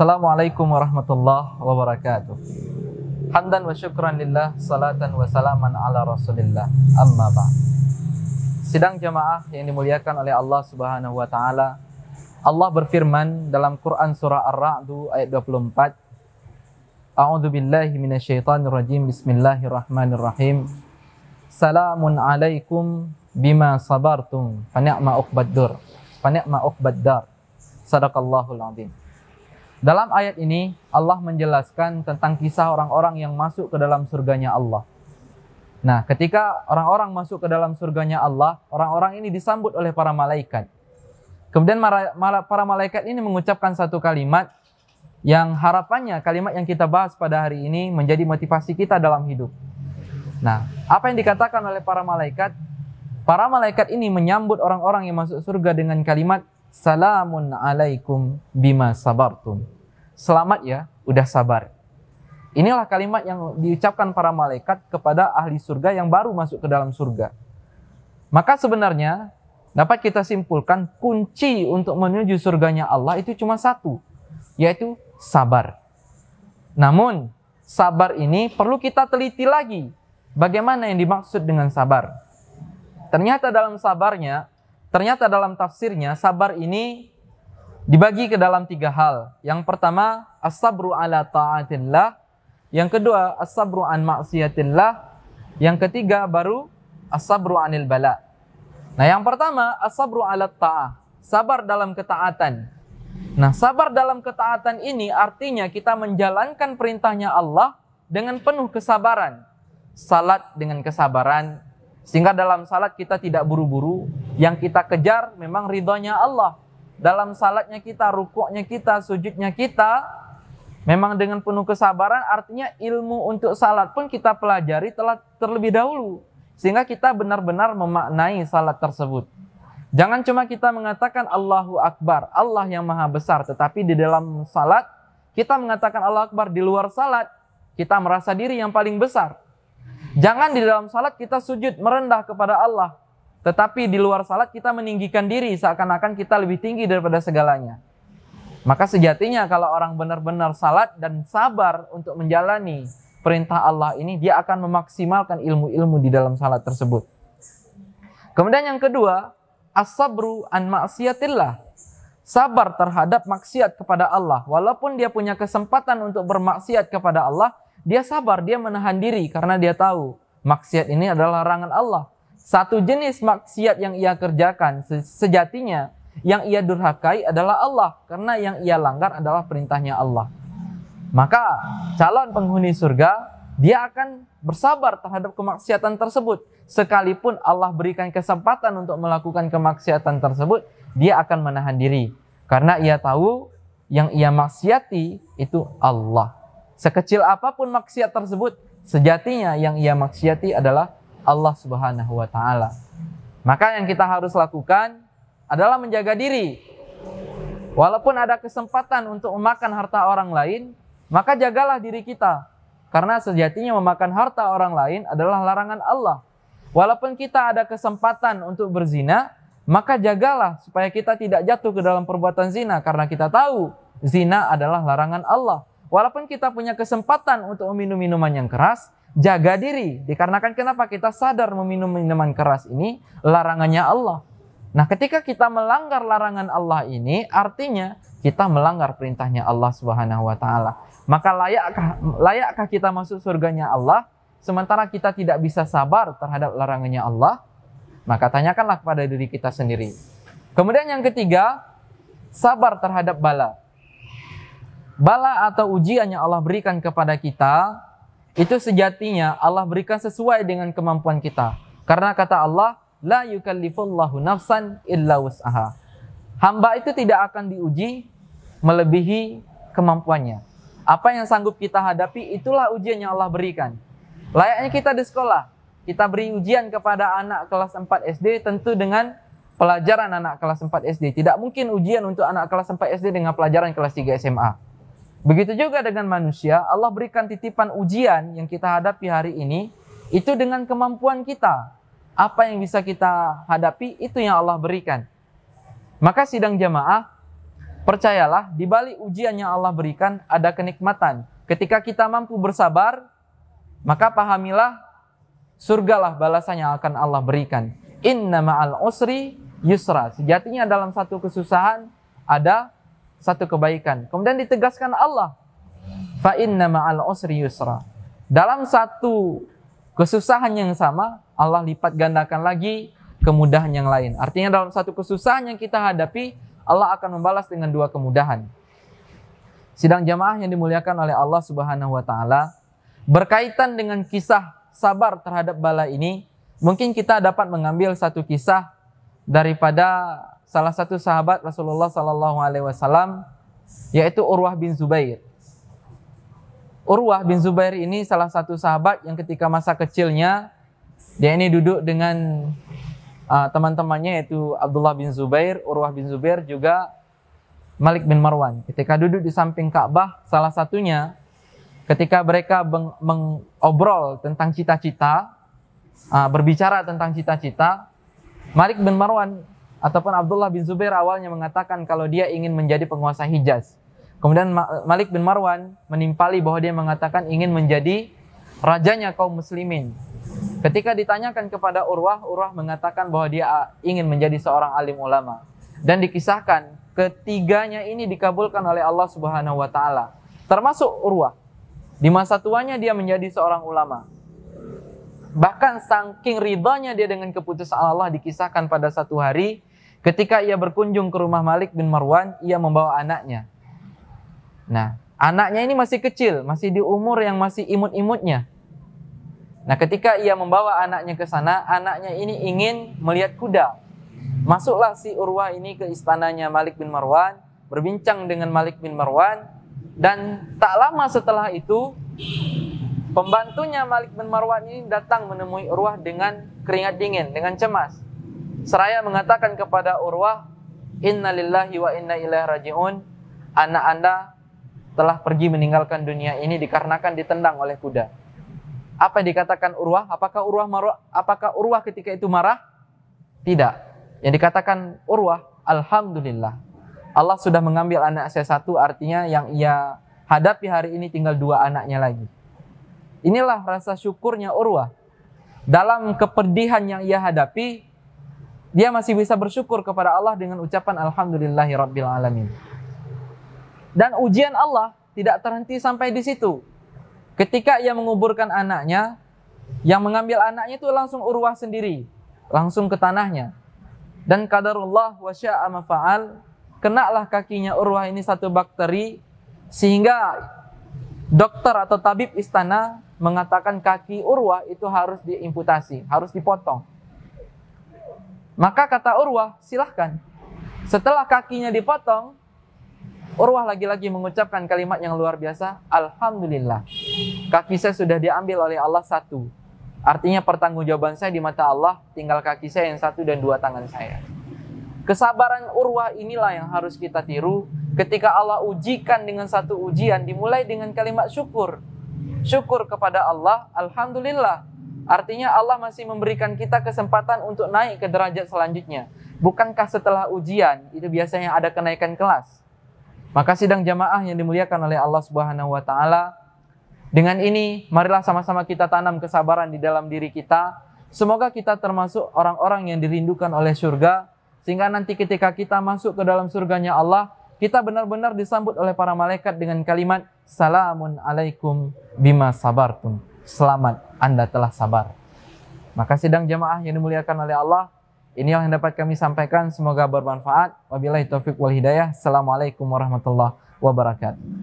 Assalamualaikum warahmatullahi wabarakatuh. Hamdan wa syukran lillah, salatan wa salaman ala rasulillah, amma ba'd. Sidang jamaah yang dimuliakan oleh Allah subhanahu wa ta'ala, Allah berfirman dalam Quran surah Ar-Ra'd ayat 24, A'udzu billahi minasyaitonir rajim, bismillahirrahmanirrahim. Salamun alaikum bima sabartum, fa ni'ma uqbaddar. Sadaqallahul azim. Dalam ayat ini Allah menjelaskan tentang kisah orang-orang yang masuk ke dalam surganya Allah. Nah, ketika orang-orang masuk ke dalam surganya Allah, orang-orang ini disambut oleh para malaikat. Kemudian para malaikat ini mengucapkan satu kalimat yang harapannya kalimat yang kita bahas pada hari ini menjadi motivasi kita dalam hidup. Nah, apa yang dikatakan oleh para malaikat? Para malaikat ini menyambut orang-orang yang masuk surga dengan kalimat Salamun alaikum bima sabartum. Selamat ya, udah sabar. Inilah kalimat yang diucapkan para malaikat kepada ahli surga yang baru masuk ke dalam surga. Maka sebenarnya dapat kita simpulkan kunci untuk menuju surganya Allah itu cuma satu, yaitu sabar. Namun sabar ini perlu kita teliti lagi. Bagaimana yang dimaksud dengan sabar? Ternyata dalam tafsirnya, sabar ini dibagi ke dalam tiga hal. Yang pertama, as-sabru ala ta'atillah. Yang kedua, as-sabru an maksiatillah. Yang ketiga, baru as-sabru anil bala. Nah, yang pertama, as-sabru ala ta'ah. Sabar dalam ketaatan. Nah, sabar dalam ketaatan ini artinya kita menjalankan perintahnya Allah dengan penuh kesabaran. Salat dengan kesabaran. Sehingga dalam salat kita tidak buru-buru, yang kita kejar memang ridhonya Allah. Dalam salatnya kita, rukuknya kita, sujudnya kita, memang dengan penuh kesabaran, artinya ilmu untuk salat pun kita pelajari telah terlebih dahulu. Sehingga kita benar-benar memaknai salat tersebut. Jangan cuma kita mengatakan Allahu Akbar, Allah yang maha besar, tetapi di dalam salat, kita mengatakan Allah Akbar, di luar salat, kita merasa diri yang paling besar. Jangan di dalam salat kita sujud merendah kepada Allah, tetapi di luar salat kita meninggikan diri seakan-akan kita lebih tinggi daripada segalanya. Maka sejatinya kalau orang benar-benar salat dan sabar untuk menjalani perintah Allah ini, dia akan memaksimalkan ilmu-ilmu di dalam salat tersebut. Kemudian yang kedua, as-sabru an maksiatillah. Sabar terhadap maksiat kepada Allah. Walaupun dia punya kesempatan untuk bermaksiat kepada Allah, dia sabar, dia menahan diri karena dia tahu maksiat ini adalah larangan Allah. Satu jenis maksiat yang ia kerjakan sejatinya yang ia durhakai adalah Allah, karena yang ia langgar adalah perintahnya Allah. Maka calon penghuni surga, dia akan bersabar terhadap kemaksiatan tersebut. Sekalipun Allah berikan kesempatan untuk melakukan kemaksiatan tersebut, dia akan menahan diri karena ia tahu yang ia maksiati itu Allah. Sekecil apapun maksiat tersebut, sejatinya yang ia maksiati adalah Allah subhanahu wa ta'ala. Maka yang kita harus lakukan adalah menjaga diri. Walaupun ada kesempatan untuk memakan harta orang lain, maka jagalah diri kita. Karena sejatinya memakan harta orang lain adalah larangan Allah. Walaupun kita ada kesempatan untuk berzina, maka jagalah supaya kita tidak jatuh ke dalam perbuatan zina. Karena kita tahu zina adalah larangan Allah. Walaupun kita punya kesempatan untuk meminum minuman yang keras, jaga diri. Dikarenakan kenapa kita sadar meminum minuman keras ini larangannya Allah. Nah, ketika kita melanggar larangan Allah ini, artinya kita melanggar perintahnya Allah subhanahu wa ta'ala. Maka layakkah kita masuk surganya Allah, sementara kita tidak bisa sabar terhadap larangannya Allah? Maka tanyakanlah kepada diri kita sendiri. Kemudian yang ketiga, sabar terhadap bala. Bala atau ujian yang Allah berikan kepada kita, itu sejatinya Allah berikan sesuai dengan kemampuan kita. Karena kata Allah, la yukallifullahu nafsan illa wus'aha. Hamba itu tidak akan diuji melebihi kemampuannya. Apa yang sanggup kita hadapi, itulah ujian yang Allah berikan. Layaknya kita di sekolah, kita beri ujian kepada anak kelas 4 SD tentu dengan pelajaran anak kelas 4 SD. Tidak mungkin ujian untuk anak kelas 4 SD dengan pelajaran kelas 3 SMA. Begitu juga dengan manusia, Allah berikan titipan ujian yang kita hadapi hari ini, itu dengan kemampuan kita. Apa yang bisa kita hadapi, itu yang Allah berikan. Maka sidang jamaah, percayalah, di balik ujian yang Allah berikan ada kenikmatan. Ketika kita mampu bersabar, maka pahamilah, surgalah balasan yang akan Allah berikan. Inna ma'al usri yusra. Sejatinya dalam satu kesusahan ada satu kebaikan. Kemudian ditegaskan Allah, fa inna ma'al usri yusra. Dalam satu kesusahan yang sama, Allah lipat gandakan lagi kemudahan yang lain. Artinya dalam satu kesusahan yang kita hadapi, Allah akan membalas dengan dua kemudahan. Sidang jamaah yang dimuliakan oleh Allah Subhanahu wa taala, berkaitan dengan kisah sabar terhadap bala ini, mungkin kita dapat mengambil satu kisah daripada salah satu sahabat Rasulullah sallallahu alaihi wasallam, yaitu Urwah bin Zubair. Urwah bin Zubair ini salah satu sahabat yang ketika masa kecilnya dia ini duduk dengan teman-temannya, yaitu Abdullah bin Zubair, Urwah bin Zubair, juga Malik bin Marwan. Ketika duduk di samping Ka'bah, salah satunya ketika mereka mengobrol tentang cita-cita, berbicara tentang cita-cita, Malik bin Marwan ataupun Abdullah bin Zubair awalnya mengatakan kalau dia ingin menjadi penguasa Hijaz. Kemudian Malik bin Marwan menimpali bahwa dia mengatakan ingin menjadi rajanya kaum muslimin. Ketika ditanyakan kepada Urwah, Urwah mengatakan bahwa dia ingin menjadi seorang alim ulama. Dan dikisahkan ketiganya ini dikabulkan oleh Allah Subhanahu wa taala. Termasuk Urwah. Di masa tuanya dia menjadi seorang ulama. Bahkan saking ridhanya dia dengan keputusan Allah, dikisahkan pada satu hari ketika ia berkunjung ke rumah Malik bin Marwan, ia membawa anaknya. Nah, anaknya ini masih kecil, masih di umur yang masih imut-imutnya. Nah, ketika ia membawa anaknya ke sana, anaknya ini ingin melihat kuda. Masuklah si Urwah ini ke istananya Malik bin Marwan, berbincang dengan Malik bin Marwan, dan tak lama setelah itu pembantunya Malik bin Marwan ini datang menemui Urwah dengan keringat dingin, dengan cemas. Seraya mengatakan kepada Urwah, "Inna lillahi wa inna ilaihi raji'un." Anak Anda telah pergi meninggalkan dunia ini dikarenakan ditendang oleh kuda. Apa yang dikatakan Urwah? Apakah Urwah ketika itu marah? Tidak. Yang dikatakan Urwah, alhamdulillah, Allah sudah mengambil anak saya satu, artinya yang ia hadapi hari ini tinggal dua anaknya lagi. Inilah rasa syukurnya Urwah. Dalam kepedihan yang ia hadapi, dia masih bisa bersyukur kepada Allah dengan ucapan alhamdulillahi rabbil alamin. Dan ujian Allah tidak terhenti sampai di situ. Ketika ia menguburkan anaknya, yang mengambil anaknya itu langsung Urwah sendiri, langsung ke tanahnya. Dan qadarullah wa sya'a ma fa'al, kenalah kakinya Urwah ini satu bakteri, sehingga dokter atau tabib istana mengatakan kaki Urwah itu harus diimputasi, harus dipotong. Maka kata Urwah, silahkan. Setelah kakinya dipotong, Urwah lagi-lagi mengucapkan kalimat yang luar biasa, alhamdulillah, kaki saya sudah diambil oleh Allah satu. Artinya pertanggungjawaban saya di mata Allah tinggal kaki saya yang satu dan dua tangan saya. Kesabaran Urwah inilah yang harus kita tiru ketika Allah ujikan dengan satu ujian, dimulai dengan kalimat syukur. Syukur kepada Allah, alhamdulillah. Artinya Allah masih memberikan kita kesempatan untuk naik ke derajat selanjutnya. Bukankah setelah ujian itu biasanya ada kenaikan kelas? Maka sidang jamaah yang dimuliakan oleh Allah Subhanahu wa taala, dengan ini marilah sama-sama kita tanam kesabaran di dalam diri kita. Semoga kita termasuk orang-orang yang dirindukan oleh surga, sehingga nanti ketika kita masuk ke dalam surganya Allah, kita benar-benar disambut oleh para malaikat dengan kalimat salamun alaikum bima sabartum. Selamat, Anda telah sabar. Maka sidang jamaah yang dimuliakan oleh Allah, inilah yang dapat kami sampaikan, semoga bermanfaat. Wabillahi taufiq wal hidayah. Assalamualaikum warahmatullahi wabarakatuh.